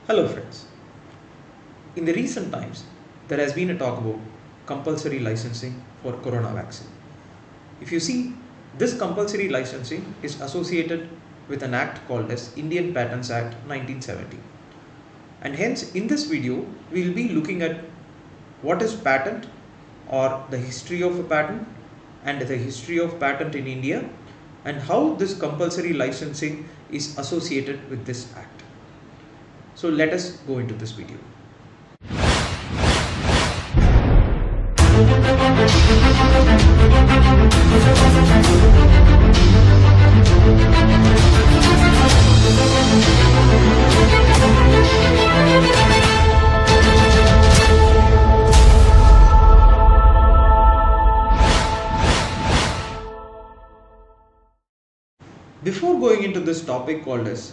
Hello friends. In the recent times, there has been a talk about compulsory licensing for corona vaccine. If you see, this compulsory licensing is associated with an act called as Indian Patents Act 1970. And hence, in this video, we will be looking at what is patent or the history of a patent and the history of patent in India and how this compulsory licensing is associated with this act. So let us go into this video. Before going into this topic called as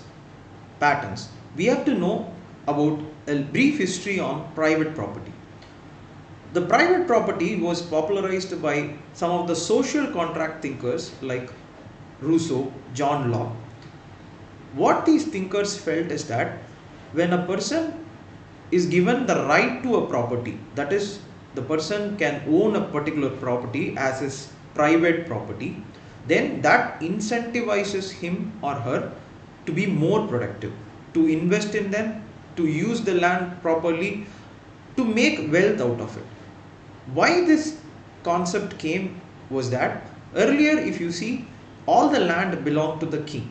patents, we have to know about a brief history on private property. The private property was popularized by some of the social contract thinkers like Rousseau, John Locke. What these thinkers felt is that when a person is given the right to a property, that is, the person can own a particular property as his private property, then that incentivizes him or her to be more productive, to invest in them, to use the land properly, to make wealth out of it. Why this concept came was that earlier, if you see, all the land belonged to the king.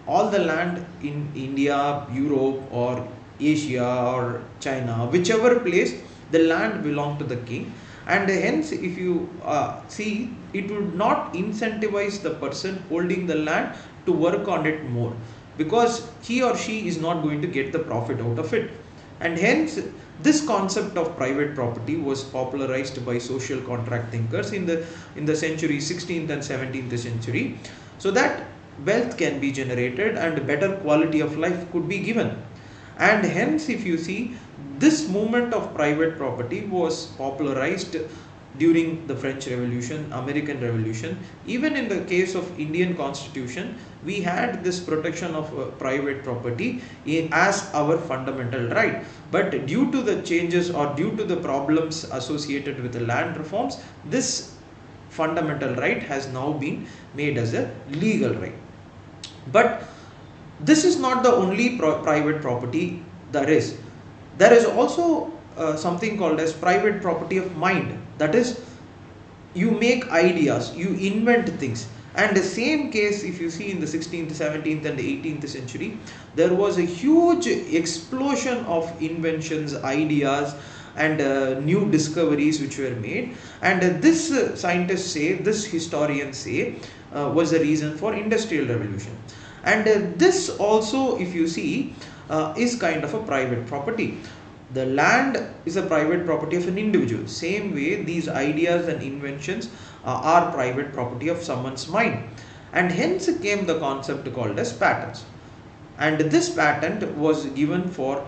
All the land in India, Europe, or Asia, or China, whichever place, the land belonged to the king. And hence, if you see, it would not incentivize the person holding the land to work on it more, because he or she is not going to get the profit out of it. And hence, this concept of private property was popularized by social contract thinkers in the century 16th and 17th century, so that wealth can be generated and better quality of life could be given. And hence, if you see, this movement of private property was popularized during the French Revolution, American Revolution. Even in the case of Indian Constitution, we had this protection of private property as our fundamental right. But due to the changes or due to the problems associated with the land reforms, this fundamental right has now been made as a legal right. But this is not the only private property there is. There is also something called as private property of mind. That is, you make ideas, you invent things. And the same case, if you see in the 16th, 17th and 18th century, there was a huge explosion of inventions, ideas, and new discoveries which were made. And this scientists say, this historians say, was the reason for industrial revolution. And this also, if you see, is kind of a private property. The land is a private property of an individual. Same way, these ideas and inventions are private property of someone's mind. And hence came the concept called as patents. And this patent was given for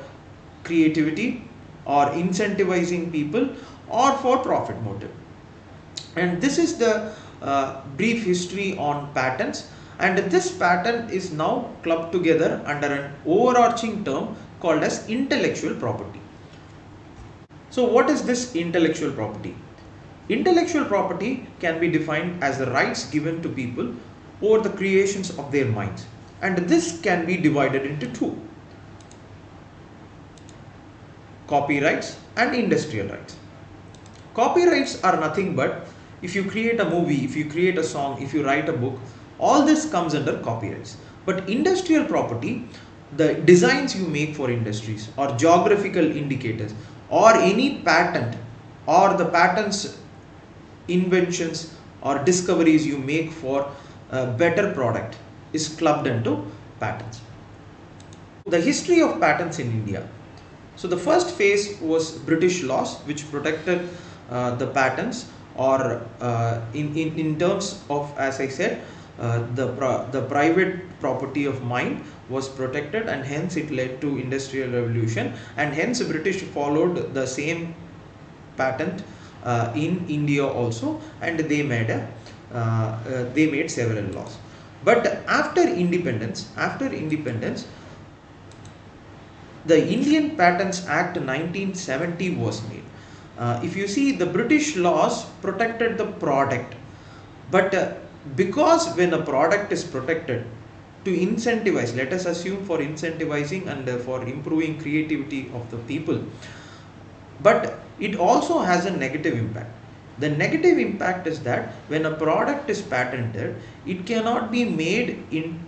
creativity or incentivizing people or for profit motive. And this is the brief history on patents. And this patent is now clubbed together under an overarching term called as intellectual property. So what is this intellectual property? Intellectual property can be defined as the rights given to people over the creations of their minds. And this can be divided into two: copyrights and industrial rights. Copyrights are nothing but if you create a movie, if you create a song, if you write a book, all this comes under copyrights. But industrial property, the designs you make for industries or geographical indicators or any patent or the patents, inventions or discoveries you make for a better product is clubbed into patents. The history of patents in India. So the first phase was British laws, which protected the patents, or in terms of, as I said, the private property of mind was protected, and hence it led to industrial revolution, and hence the British followed the same patent in India also, and they made several laws. But after independence, the Indian Patents Act 1970 was made. If you see, the British laws protected the product, but because when a product is protected, to incentivize, let us assume for incentivizing and for improving creativity of the people, but it also has a negative impact. The negative impact is that when a product is patented, it cannot be made in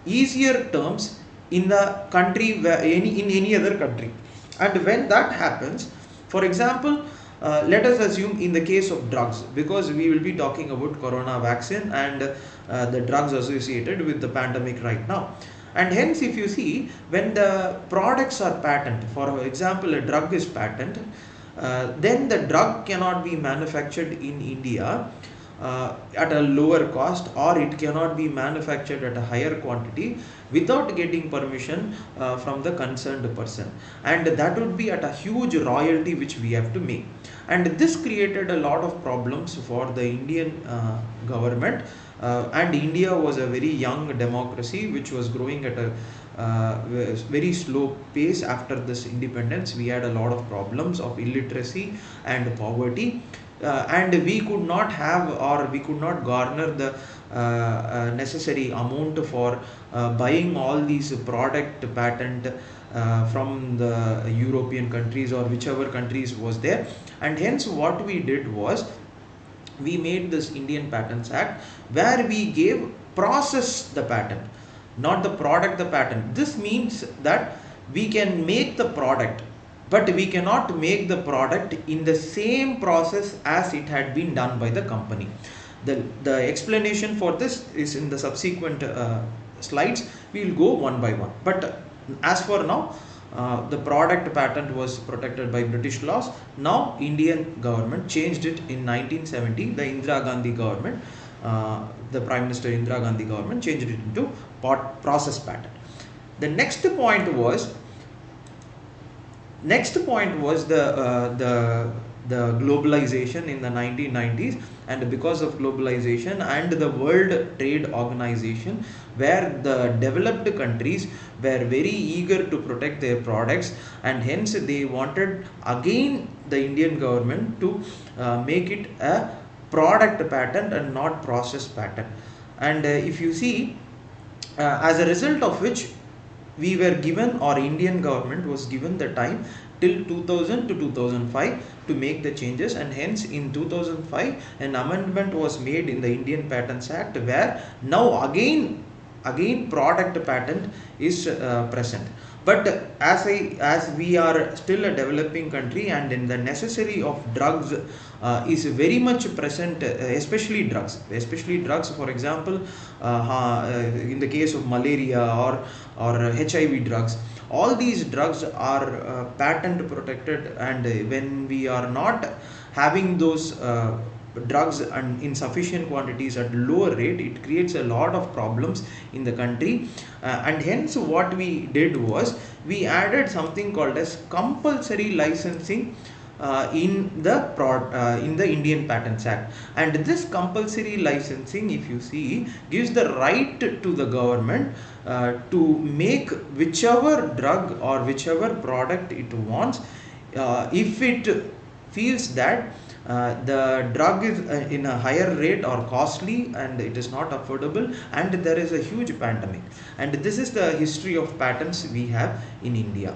easier terms in the country where in any other country. And when that happens, for example, let us assume in the case of drugs, because we will be talking about corona vaccine and the drugs associated with the pandemic right now. And hence, if you see, when the products are patent, for example, a drug is patent, then the drug cannot be manufactured in India at a lower cost, or it cannot be manufactured at a higher quantity without getting permission from the concerned person, and that would be at a huge royalty which we have to make. And this created a lot of problems for the Indian government. And India was a very young democracy which was growing at a very slow pace. After this independence, we had a lot of problems of illiteracy and poverty, and we could not have, or we could not garner the necessary amount for buying all these product patent from the European countries or whichever countries was there. And hence what we did was, we made this Indian Patents Act, where we gave process the patent, not the product the patent. This means that we can make the product, but we cannot make the product in the same process as it had been done by the company. The explanation for this is in the subsequent slides. We will go one by one, but as for now, the product patent was protected by British laws. Now Indian government changed it in 1970. The Indira Gandhi government, the Prime Minister Indira Gandhi government, changed it into process patent. The next point was the globalization in the 1990s. And because of globalization and the World Trade Organization, where the developed countries were very eager to protect their products, and hence they wanted again the Indian government to make it a product patent and not process patent. And if you see, as a result of which, we were given, or Indian government was given, the time till 2000 to 2005 to make the changes. And hence in 2005 an amendment was made in the Indian Patents Act, where now again product patent is present. But as we are still a developing country, and in the necessary of drugs is very much present, especially drugs, for example, in the case of malaria or HIV drugs, all these drugs are patent protected. And when we are not having those drugs and in sufficient quantities at lower rate, it creates a lot of problems in the country. And hence what we did was, we added something called as compulsory licensing in the Indian Patents Act. And this compulsory licensing, if you see, gives the right to the government to make whichever drug or whichever product it wants, if it feels that the drug is in a higher rate or costly, and it is not affordable, and there is a huge pandemic. And this is the history of patents we have in India.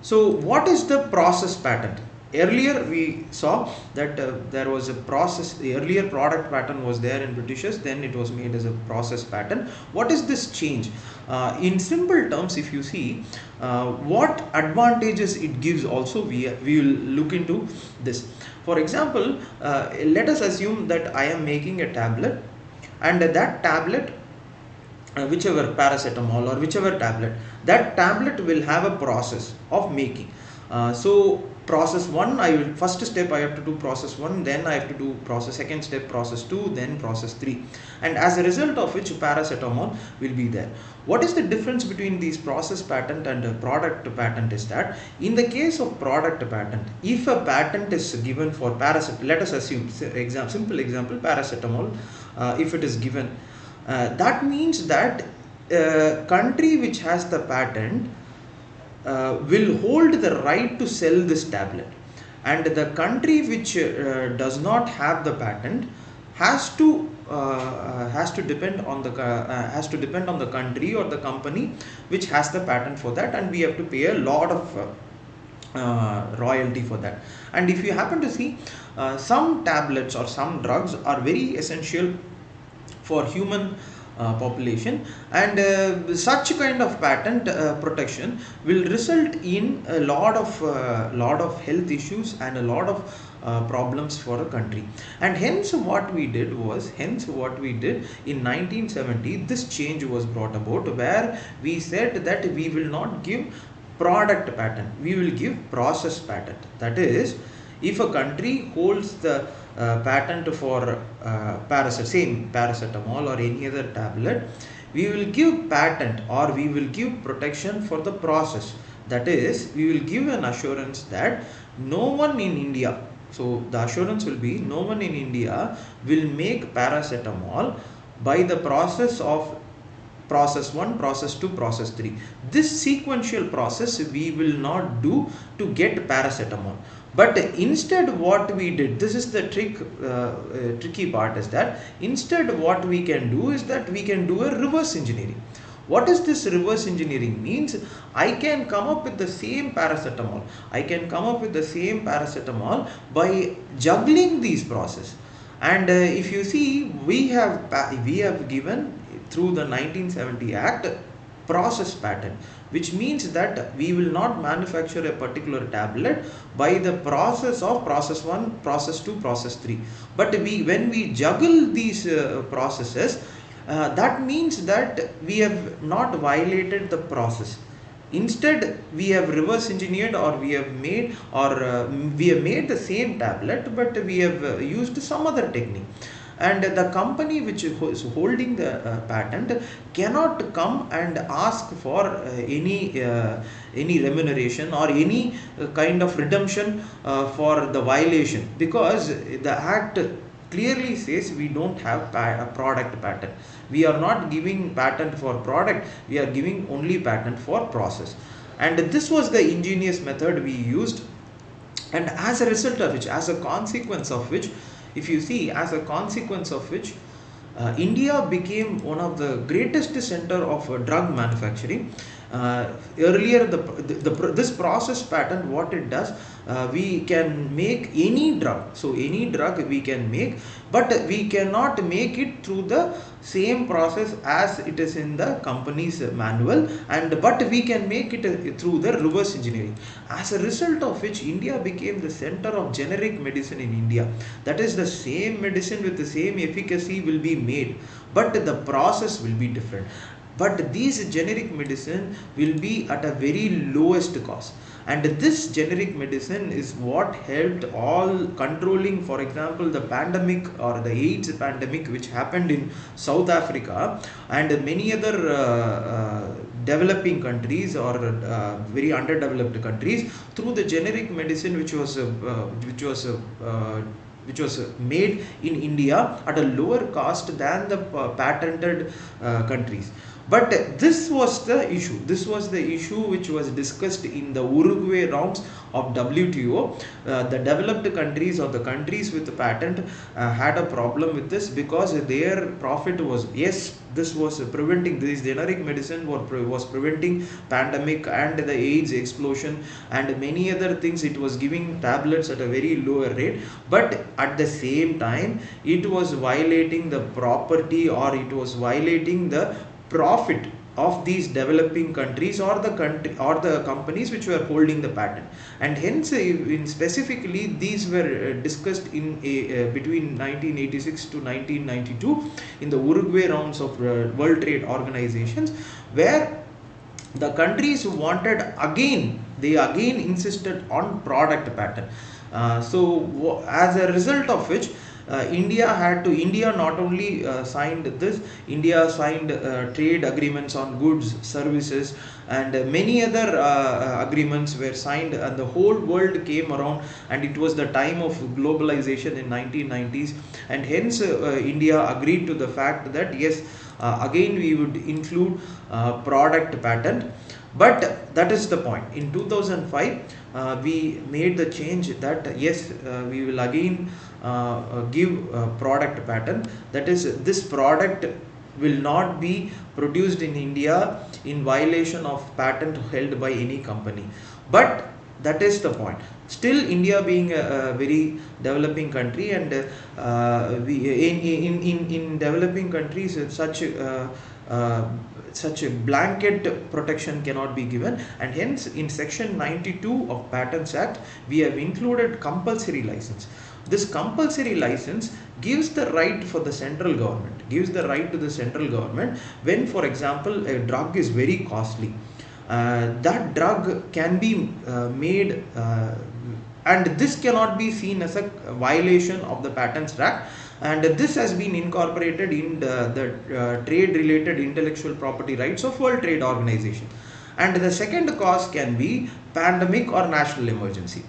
So what is the process patent? Earlier we saw that there was a process. The earlier product patent was there in Britishers, then it was made as a process patent. What is this change? In simple terms, if you see what advantages it gives, also we will look into this. For example, let us assume that I am making a tablet, and that tablet, whichever paracetamol or whichever tablet, that tablet will have a process of making. So process 1, I will, first step I have to do process 1, then I have to do process, second step process 2, then process 3, and as a result of which paracetamol will be there. What is the difference between these process patent and a product patent is that, in the case of product patent, if a patent is given for paracetamol, let us assume simple example, paracetamol, if it is given, that means that country which has the patent will hold the right to sell this tablet, and the country which does not have the patent has to depend on the country or the company which has the patent for that, and we have to pay a lot of royalty for that. And if you happen to see, some tablets or some drugs are very essential for human population, and such kind of patent protection will result in a lot of health issues and a lot of problems for a country. And hence what we did in 1970, this change was brought about, where we said that we will not give product patent, we will give process patent. That is, if a country holds the patent for same paracetamol or any other tablet, we will give patent or we will give protection for the process. That is, we will give an assurance that no one in India, so the assurance will be, no one in India will make paracetamol by the process of process 1, process 2, process 3. This sequential process we will not do to get paracetamol. But instead what we did, this is the tricky part, is that instead what we can do is that we can do a reverse engineering. What is this reverse engineering means? I can come up with the same paracetamol. By juggling these processes. And if you see, we have given through the 1970 Act process patent, which means that we will not manufacture a particular tablet by the process of process 1, process 2, process 3. But when we juggle these processes, that means that we have not violated the process. Instead, we have reverse engineered, or we have made the same tablet, but we have used some other technique. And the company which is holding the patent cannot come and ask for any remuneration or any kind of redemption for the violation, because the act clearly says we don't have a product patent. We are not giving patent for product, we are giving only patent for process. And this was the ingenious method we used, and as a result of which, as a consequence of which, if you see, India became one of the greatest center of drug manufacturing. Earlier, this process patent, what it does, we can make any drug. So any drug we can make, but we cannot make it through the same process as it is in the company's manual, but we can make it through the reverse engineering. As a result of which, India became the center of generic medicine in India. That is, the same medicine with the same efficacy will be made, but the process will be different. But these generic medicine will be at a very lowest cost, and this generic medicine is what helped all controlling, for example, the pandemic or the AIDS pandemic which happened in South Africa and many other developing countries or very underdeveloped countries, through the generic medicine which was made in India at a lower cost than the patented countries. But this was the issue. Which was discussed in the Uruguay rounds of WTO. The developed countries or the countries with the patent had a problem with this, because their profit was, yes, this was preventing, this generic medicine was preventing pandemic and the AIDS explosion and many other things. It was giving tablets at a very lower rate, but at the same time it was violating the property, or it was violating the profit of these developing countries or the companies which were holding the patent. And hence, specifically, these were discussed in between 1986 to 1992 in the Uruguay rounds of World Trade Organizations, where the countries wanted they again insisted on product patent. As a result of which, India not only signed this, India signed trade agreements on goods, services, and many other agreements were signed, and the whole world came around, and it was the time of globalization in 1990s, and hence India agreed to the fact that yes, again we would include product patent. But that is the point. In 2005 we made the change that yes, we will again give product patent. That is, this product will not be produced in India in violation of patent held by any company. But that is the point. Still, India being a very developing country, and we in developing countries, uh, such a blanket protection cannot be given, and hence in section 92 of Patents Act we have included compulsory license. This compulsory license gives the right for the central government, gives the right to the central government when, for example, a drug is very costly. That drug can be made, and this cannot be seen as a violation of the Patents Act, and this has been incorporated in the trade related intellectual property rights of World Trade Organization. And the second cause can be pandemic or national emergency.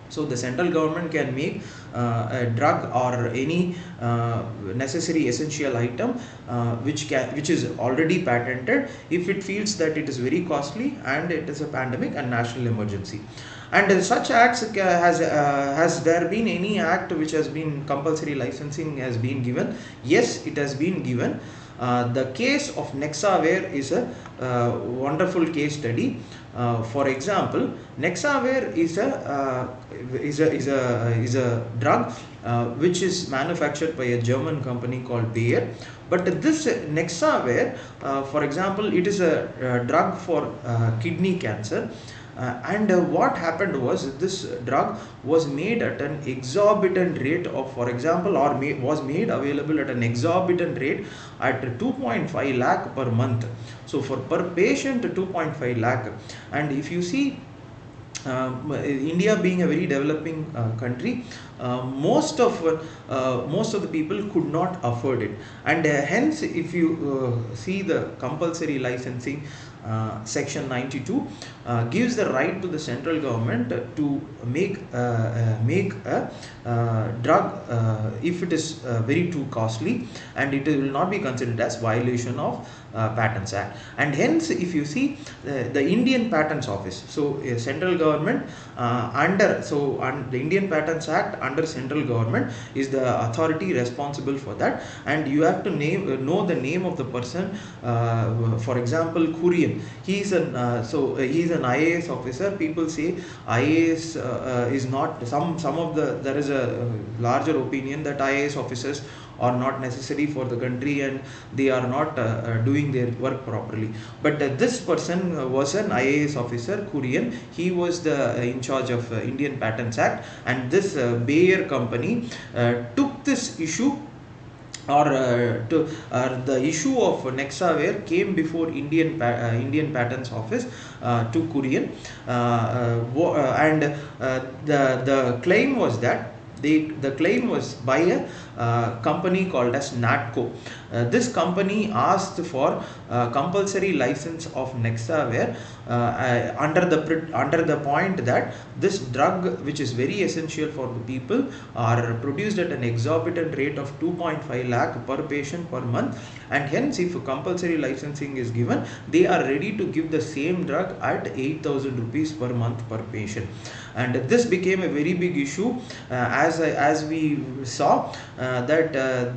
So the central government can make a drug or any necessary essential item which is already patented if it feels that it is very costly and it is a pandemic and national emergency. And such acts has there been any act which has been compulsory licensing has been given? Yes, it has been given. The case of Nexavar is a wonderful case study. For example, Nexavar is a drug which is manufactured by a German company called Bayer. But this Nexavar, for example, it is a drug for kidney cancer. And what happened was, this drug was made at an exorbitant rate of, for example, or was made available at an exorbitant rate at 2.5 lakh per month. So for per patient 2.5 lakh. And if you see, India being a very developing country, most of the people could not afford it, and hence if you see the compulsory licensing, section 92 gives the right to the central government to make a drug if it is very too costly, and it will not be considered as violation of Patents Act. And hence if you see the Indian Patents Office, so central government the Indian Patents Act under central government is the authority responsible for that, and you have to know the name of the person. For example, Kurian, he is an IAS officer. People say IAS is not, some of the, there is a larger opinion that IAS officers are not necessary for the country and they are not doing their work properly. But this person was an IAS officer, Kurian. He was in charge of Indian Patents Act, and this Bayer company took this issue, or the issue of Nexavar came before Indian Patents Office to Kurian, and the claim was that the claim was by a company called as Natco. This company asked for compulsory license of Nexavar under the point that this drug, which is very essential for the people, are produced at an exorbitant rate of 2.5 lakh per patient per month, and hence if compulsory licensing is given, they are ready to give the same drug at 8,000 rupees per month per patient. And this became a very big issue as we saw that the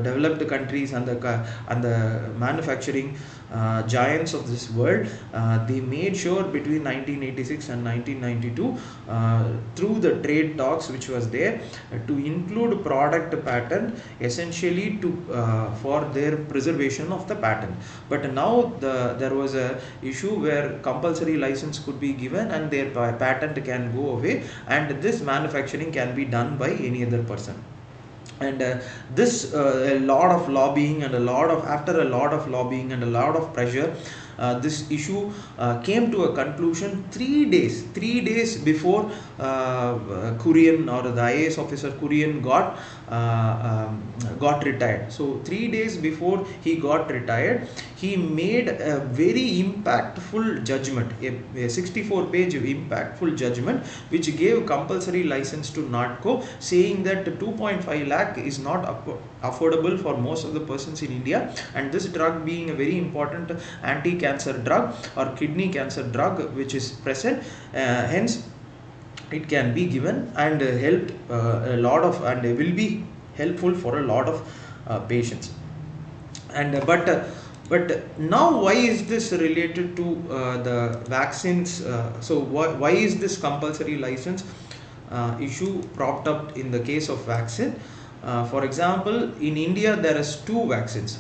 developed countries and the manufacturing giants of this world, they made sure between 1986 and 1992 through the trade talks which was there to include product patent, essentially to for their preservation of the patent. But now there was a issue where compulsory license could be given and their patent can go away, and this manufacturing can be done by any other person. And this a lot of lobbying and after a lot of lobbying and a lot of pressure, this issue came to a conclusion 3 days before Kurian, or the IAS officer Kurian, got got retired. So 3 days before he got retired, he made a very impactful judgment, a 64-page impactful judgment, which gave compulsory license to NATCO, saying that 2.5 lakh is not affordable for most of the persons in India, and this drug being a very important anti-cancer drug or kidney cancer drug which is present, hence it can be given and helped a lot of, and will be helpful for a lot of patients. And but now, why is this related to the vaccines? So why is this compulsory license issue propped up in the case of vaccine? For example, in India there is two vaccines.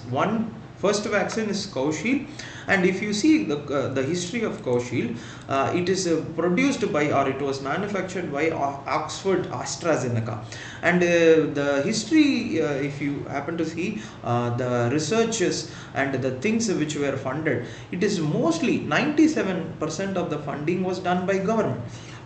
First vaccine is Covishield, and if you see the history of Covishield, it is produced by, or it was manufactured by Oxford AstraZeneca, and the history, if you happen to see the researches and the things which were funded, it is mostly 97% of the funding was done by government.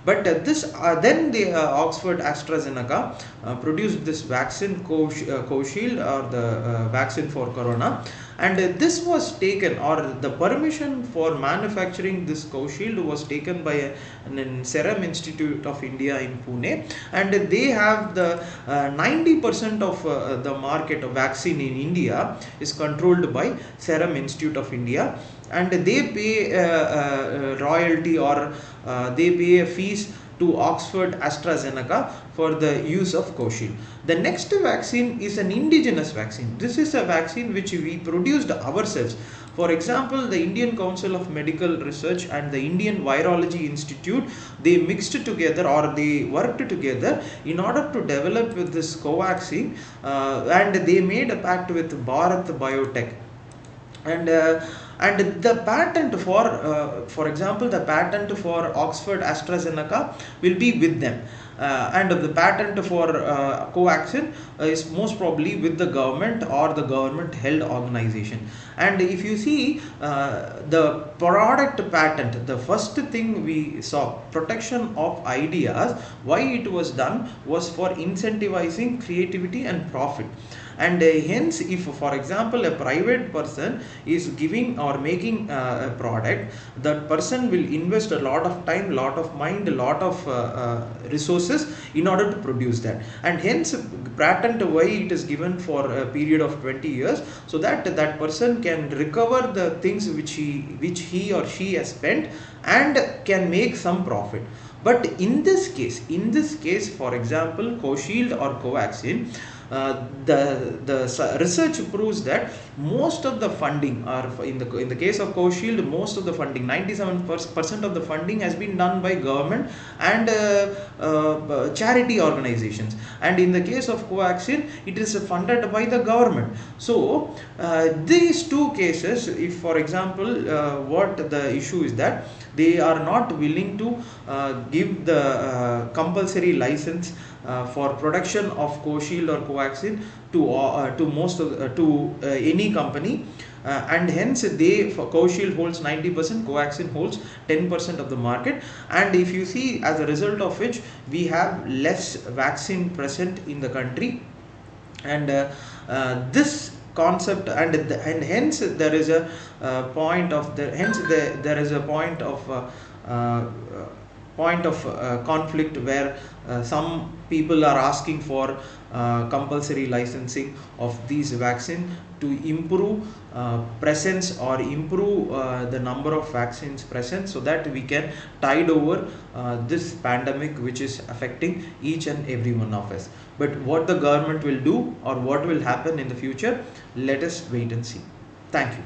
But then the Oxford AstraZeneca produced this vaccine Covishield, or the vaccine for corona, and this was taken, or the permission for manufacturing this Covishield was taken by an Serum Institute of India in Pune, and they have the 90% of the market of vaccine in India is controlled by Serum Institute of India, and they pay royalty, or they pay a fees to Oxford AstraZeneca for the use of Covishield. The next vaccine is an indigenous vaccine. This is a vaccine which we produced ourselves. For example, the Indian Council of Medical Research and the Indian Virology Institute, they mixed together, or they worked together in order to develop this Covaxin, and they made a pact with Bharat Biotech. And the patent for example, the patent for Oxford AstraZeneca will be with them, and the patent for Covaxin is most probably with the government or the government held organization. And if you see the product patent, the first thing we saw, protection of ideas, why it was done was for incentivizing creativity and profit. And hence, if for example a private person is giving or making a product, that person will invest a lot of time, lot of mind, a lot of resources in order to produce that. And hence, patent, why it is given for a period of 20 years, so that that person can recover the things which he or she has spent, and can make some profit. But in this case, for example, Covishield or Covaxin, the research proves that most of the funding, or in the case of Covishield, most of the funding, 97% of the funding, has been done by government and charity organizations, and in the case of Covaxin, it is funded by the government. So these two cases, if for example what the issue is that they are not willing to give the compulsory license for production of Covishield or Covaxin to most of to any company, and hence Covishield holds 90%, Covaxin holds 10% of the market. And if you see, as a result of which, we have less vaccine present in the country, and this concept, and hence there is a point of there is a point of conflict, where some people are asking for compulsory licensing of these vaccine to improve presence, or improve the number of vaccines present, so that we can tide over this pandemic which is affecting each and every one of us. But what the government will do, or what will happen in the future, let us wait and see. Thank you.